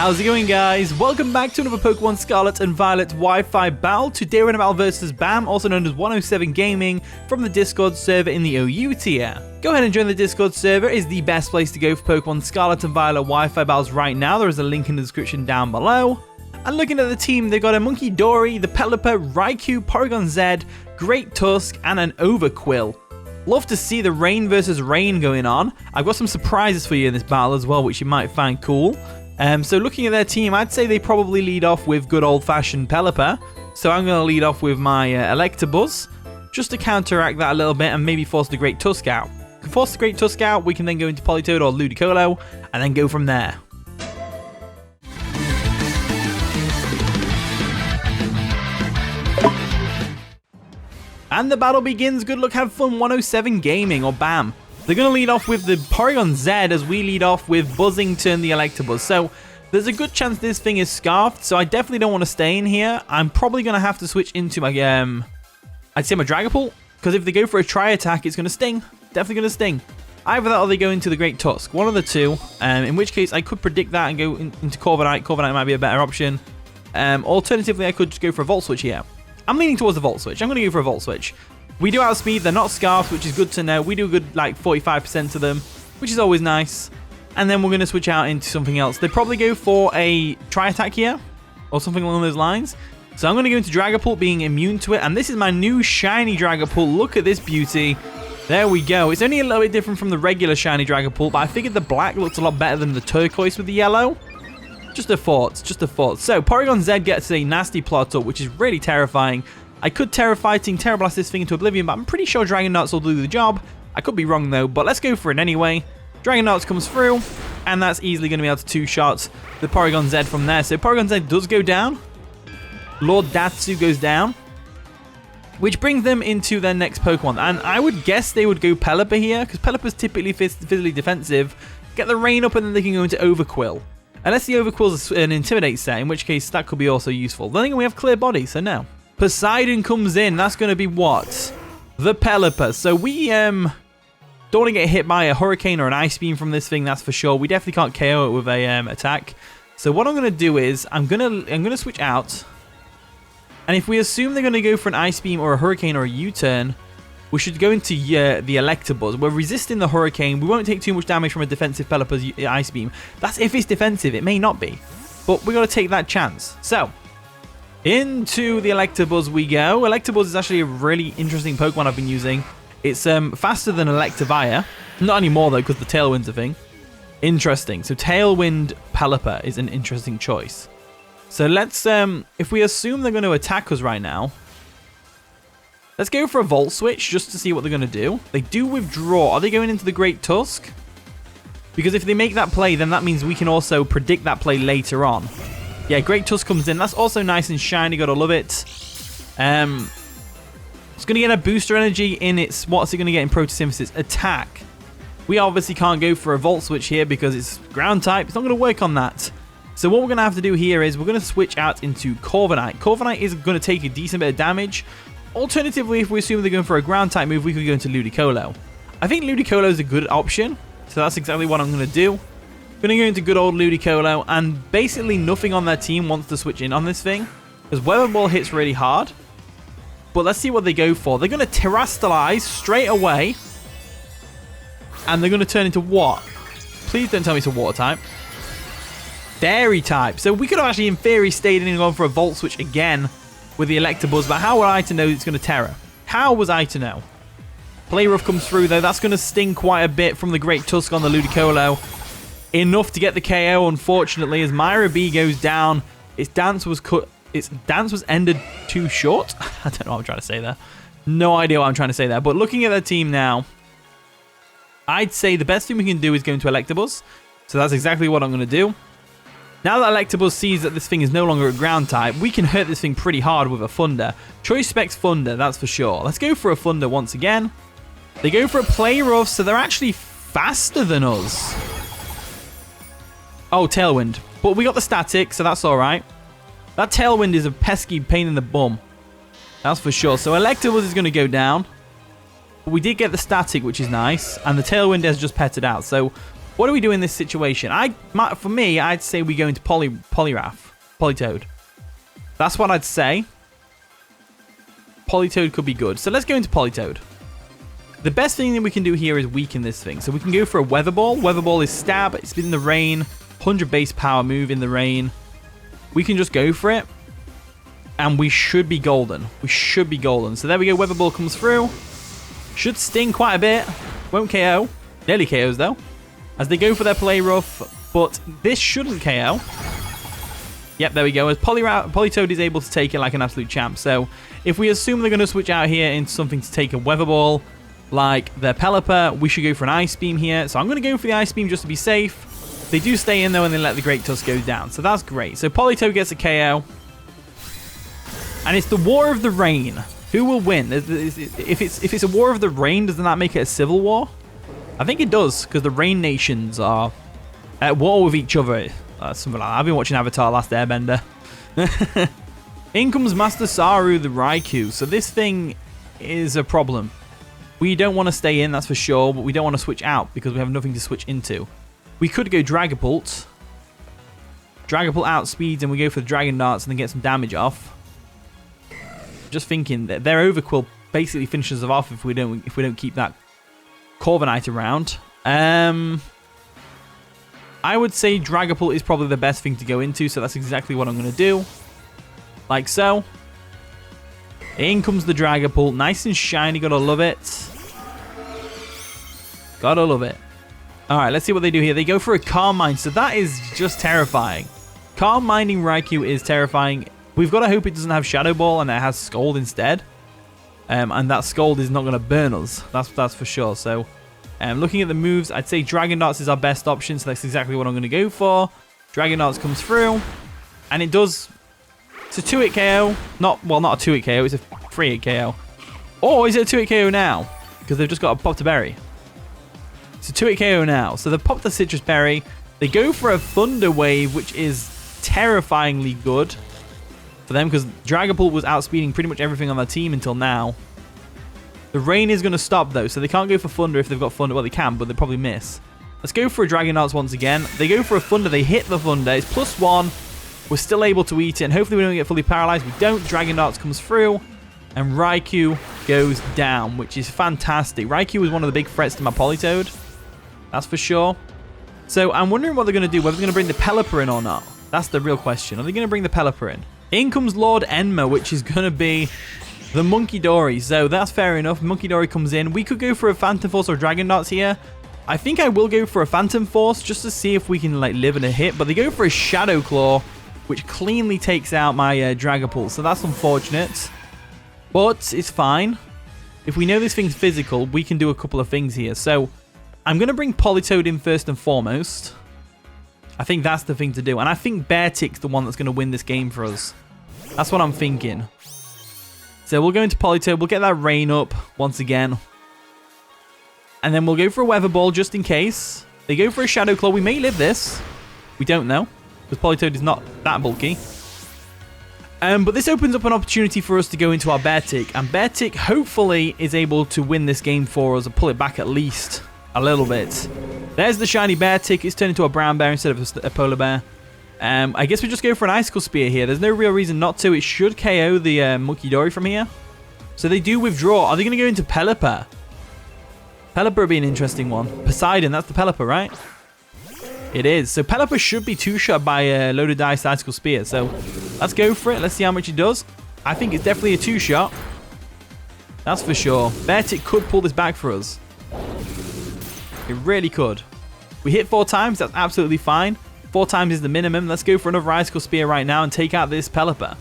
How's it going, guys? Welcome back to another Pokemon Scarlet and Violet Wi-Fi battle. Today we're in a battle versus BAM, also known as 107 Gaming, from the Discord server in the OU tier. Go ahead and join the Discord server. It's the best place to go for Pokemon Scarlet and Violet Wi-Fi battles right now. There is a link in the description down below. And looking at the team, they've got a Monkey Dory, the Pelipper, Raichu, Paragon Z, Great Tusk, and an Overquill. Love to see the rain versus rain going on. I've got some surprises for you in this battle as well, which you might find cool. So looking at their team, I'd say they probably lead off with good old-fashioned Pelipper. So I'm going to lead off with my Electabuzz, just to counteract that a little bit and maybe force the Great Tusk out. If we can force the Great Tusk out, we can then go into Politoed or Ludicolo, and then go from there. And the battle begins. Good luck, have fun, 107 Gaming, or BAM. They're going to lead off with the Paragon Z as we lead off with Buzzington, the Electabuzz. So there's a good chance this thing is scarfed, so I definitely don't want to stay in here. I'm probably going to have to switch into my, I'd say my Dragapult, because if they go for a Tri-Attack, it's going to sting. Definitely going to sting. Either that or they go into the Great Tusk. One of the two, in which case I could predict that and go into Corviknight. Corviknight might be a better option. Alternatively, I could just go for a Volt Switch here. I'm leaning towards the Volt Switch. I'm going to go for a Volt Switch. We do outspeed, they're not scarfed, which is good to know. We do a good, like, 45% to them, which is always nice. And then we're going to switch out into something else. They probably go for a Tri-Attack here, or something along those lines. So I'm going to go into Dragapult being immune to it, and this is my new shiny Dragapult. Look at this beauty. There we go. It's only a little bit different from the regular shiny Dragapult, but I figured the black looks a lot better than the turquoise with the yellow. Just a thought, just a thought. So Paragon Z gets a nasty plot up, which is really terrifying. I could Terra Fighting, Terra Blast this thing into Oblivion, but I'm pretty sure Dragon Darts will do the job. I could be wrong though, but let's go for it anyway. Dragon Darts comes through, and that's easily going to be able to two-shot the Paragon Z from there. So Paragon Z does go down. Lord Datsu goes down, which brings them into their next Pokemon. And I would guess they would go Pelipper here, because Pelipper's typically physically defensive. Get the rain up, and then they can go into Overquill. Unless the Overquill's an Intimidate set, in which case that could be also useful. Then we have Clear Body, so no. Poseidon comes in. That's going to be what? The Pelipper. So we don't want to get hit by a Hurricane or an Ice Beam from this thing, that's for sure. We definitely can't KO it with a attack. So what I'm going to do is I'm going to switch out. And if we assume they're going to go for an Ice Beam or a Hurricane or a U-turn, we should go into the Electabuzz. We're resisting the Hurricane. We won't take too much damage from a defensive Pelipper's Ice Beam. That's if it's defensive. It may not be. But we got to take that chance. So into the Electabuzz we go. Electabuzz is actually a really interesting Pokemon I've been using. It's faster than Electivire. Not anymore, though, because the Tailwind's a thing. Interesting. So Tailwind Pelipper is an interesting choice. So let's, if we assume they're going to attack us right now, let's go for a Volt Switch just to see what they're going to do. They do withdraw. Are they going into the Great Tusk? Because if they make that play, then that means we can also predict that play later on. Yeah, Great Tusk comes in. That's also nice and shiny. Gotta love it. It's going to get a booster energy in its... What's it going to get in Photosynthesis? Attack. We obviously can't go for a Volt Switch here because it's ground type. It's not going to work on that. So what we're going to have to do here is we're going to switch out into Corviknight. Corviknight is going to take a decent bit of damage. Alternatively, if we assume they're going for a ground type move, we could go into Ludicolo. I think Ludicolo is a good option. So that's exactly what I'm going to do. Going to go into good old Ludicolo, and basically nothing on their team wants to switch in on this thing, because Weather Ball hits really hard. But let's see what they go for. They're going to Terastalize straight away, and they're going to turn into what? Please don't tell me it's a Water type. Fairy type. So we could have actually, in theory, stayed in and gone for a Volt Switch again with the Electabuzz, but how were I to know it's going to Terra? How was I to know? Play Rough comes through, though. That's going to sting quite a bit from the Great Tusk on the Ludicolo. Enough to get the KO, unfortunately, as Myra B goes down. Its dance was ended too short. I don't know what I'm trying to say there. No idea what I'm trying to say there. But looking at their team now, I'd say the best thing we can do is go into Electabuzz. So that's exactly what I'm going to do. Now that Electabuzz sees that this thing is no longer a ground type, we can hurt this thing pretty hard with a Thunder. Choice Specs Thunder, that's for sure. Let's go for a Thunder once again. They go for a Play Rough, so they're actually faster than us. Oh, Tailwind. But we got the Static, so that's alright. That Tailwind is a pesky pain in the bum. That's for sure. So Electabuzz is going to go down. But we did get the Static, which is nice. And the Tailwind has just petted out. So What do we do in this situation? For me, I'd say we go into Politoed. That's what I'd say. Politoed could be good. So let's go into Politoed. The best thing that we can do here is weaken this thing. So we can go for a Weather Ball. Weather Ball is stab. It's in the rain. 100 base power move in the rain. We can just go for it. And we should be golden. We should be golden. So there we go. Weather Ball comes through. Should sting quite a bit. Won't KO. Nearly KOs though. As they go for their play rough. But this shouldn't KO. Yep, there we go. As Politoed is able to take it like an absolute champ. So if we assume they're going to switch out here into something to take a Weather Ball, like their Pelipper, we should go for an Ice Beam here. So I'm going to go for the Ice Beam just to be safe. They do stay in though and they let the Great Tusk go down. So that's great. So Politoed gets a KO. And it's the War of the Rain. Who will win? If it's a War of the Rain, doesn't that make it a civil war? I think it does, because the Rain Nations are at war with each other. Something like that. I've been watching Avatar Last Airbender. In comes Master Saru, the Raichu. So this thing is a problem. We don't want to stay in, that's for sure, but we don't want to switch out because we have nothing to switch into. We could go Dragapult. Dragapult outspeeds and we go for the Dragon Darts and then get some damage off. Just thinking that their Overquill basically finishes us off if we don't keep that Corviknight around. I would say Dragapult is probably the best thing to go into, so that's exactly what I'm going to do. Like so. In comes the Dragapult. Nice and shiny. Gotta love it. Gotta love it. Alright, let's see what they do here. They go for a Calm Mind, so that is just terrifying. Calm Minding Raichu is terrifying. We've got to hope it doesn't have Shadow Ball and it has Scald instead. And that Scald is not going to burn us. That's for sure. So, looking at the moves, I'd say Dragon Darts is our best option. So that's exactly what I'm going to go for. Dragon Darts comes through. And it does... It's a 2-hit KO. Not a 2-hit KO. It's a 3-hit KO. Or is it a 2-hit KO now? Because they've just got a Popped a Berry. It's a 2-hit KO now. So they've popped the Citrus Berry. They go for a Thunder Wave, which is terrifyingly good for them because Dragapult was outspeeding pretty much everything on their team until now. The rain is going to stop though, so they can't go for Thunder if they've got Thunder. Well, they can, but they probably miss. Let's go for a Dragon Darts once again. They go for a Thunder. They hit the Thunder. It's +1. We're still able to eat it, and hopefully we don't get fully paralyzed. We don't. Dragon Darts comes through, and Raichu goes down, which is fantastic. Raichu was one of the big threats to my Politoed. That's for sure. So I'm wondering what they're going to do, whether they're going to bring the Pelipper in or not. That's the real question. Are they going to bring the Pelipper in? In comes Lord Enma, which is going to be the Monkey Dory. So that's fair enough. Monkey Dory comes in. We could go for a Phantom Force or Dragon Darts here. I think I will go for a Phantom Force just to see if we can like live in a hit. But they go for a Shadow Claw, which cleanly takes out my Dragapult. So that's unfortunate. But it's fine. If we know this thing's physical, we can do a couple of things here. So I'm going to bring Politoed in first and foremost. I think that's the thing to do. And I think Beartic's the one that's going to win this game for us. That's what I'm thinking. So we'll go into Politoed. We'll get that rain up once again. And then we'll go for a Weather Ball just in case. They go for a Shadow Claw. We may live this. We don't know. Because Politoed is not that bulky. But this opens up an opportunity for us to go into our Beartic. And Beartic hopefully is able to win this game for us. Or pull it back at least a little bit. There's the shiny Beartic. It's turned into a brown bear instead of a polar bear. I guess we just go for an Icicle Spear here. There's no real reason not to. It should KO the Monkey Dory from here. So they do withdraw. Are they going to go into Pelipper? Pelipper would be an interesting one. Poseidon, that's the Pelipper, right? It is. So Pelipper should be two-shot by a loaded dice Icicle Spear. So let's go for it. Let's see how much it does. I think it's definitely a two-shot. That's for sure. Beartic could pull this back for us. It really could. We hit 4 times. That's absolutely fine. 4 times is the minimum. Let's go for another Icicle Spear right now and take out this Pelipper.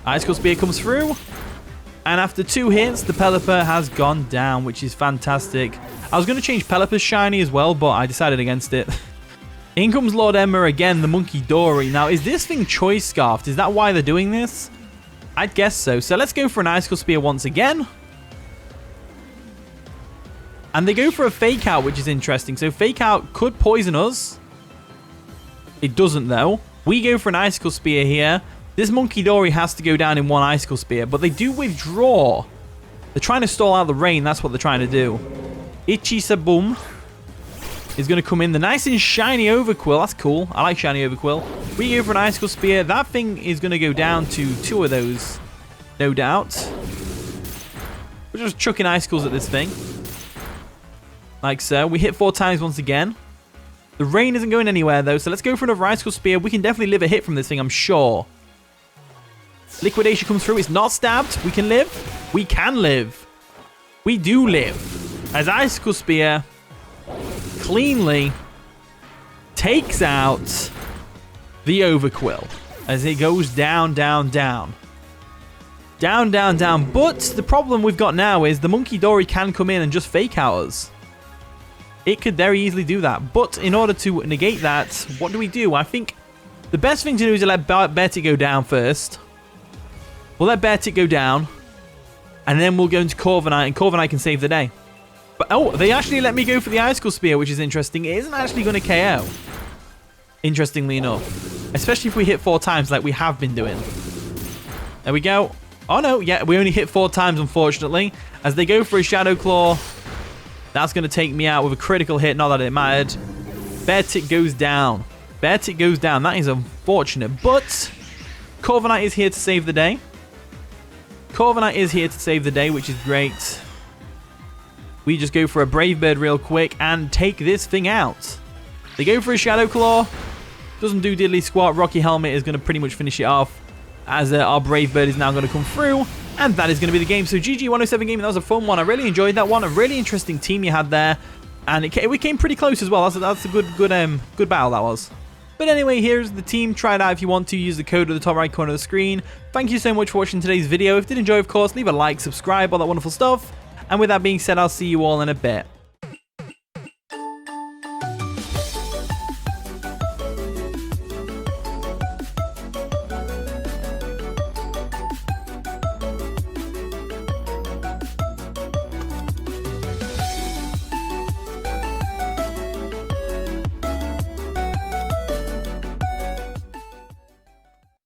Icicle Spear comes through. And after 2 hits, the Pelipper has gone down, which is fantastic. I was going to change Pelipper's shiny as well, but I decided against it. In comes Lord Emma again, the Monkey Dory. Now, is this thing Choice Scarfed? Is that why they're doing this? I'd guess so. So let's go for an Icicle Spear once again. And they go for a Fake Out, which is interesting. So Fake Out could poison us. It doesn't, though. We go for an Icicle Spear here. This Monkey Dory has to go down in 1 Icicle Spear, but they do withdraw. They're trying to stall out the rain. That's what they're trying to do. Itchy Saboom. is going to come in. The nice and shiny Overquill. That's cool. I like shiny Overquill. We go for an Icicle Spear. That thing is going to go down to 2 of those, no doubt. We're just chucking Icicles at this thing. Like so. We hit 4 times once again. The rain isn't going anywhere, though, so let's go for another Icicle Spear. We can definitely live a hit from this thing, I'm sure. Liquidation comes through. It's not stabbed. We can live. We can live. We do live. As Icicle Spear cleanly takes out the Overquill. As it goes down, down, down. Down, down, down. But the problem we've got now is the Monkey Dory can come in and just fake out us. It could very easily do that. But in order to negate that, what do? I think the best thing to do is to let Beartic go down first. We'll let Beartic go down. And then we'll go into Corviknight, and Corviknight can save the day. But, oh, they actually let me go for the Icicle Spear, which is interesting. It isn't actually going to KO. Interestingly enough. Especially if we hit 4 times like we have been doing. There we go. Oh, no. Yeah, we only hit 4 times, unfortunately. As they go for a Shadow Claw. That's going to take me out with a critical hit. Not that it mattered. Beartic goes down. Beartic goes down. That is unfortunate. But Corviknight is here to save the day. Corviknight is here to save the day, which is great. We just go for a Brave Bird real quick and take this thing out. They go for a Shadow Claw. Doesn't do diddly squat. Rocky Helmet is going to pretty much finish it off. As our Brave Bird is now going to come through. And that is going to be the game. So GG 107 Gaming. That was a fun one. I really enjoyed that one. A really interesting team you had there. And we came pretty close as well. That's a good battle that was. But anyway, here's the team. Try it out if you want to. Use the code at the top right corner of the screen. Thank you so much for watching today's video. If you did enjoy, of course, leave a like, subscribe, all that wonderful stuff. And with that being said, I'll see you all in a bit.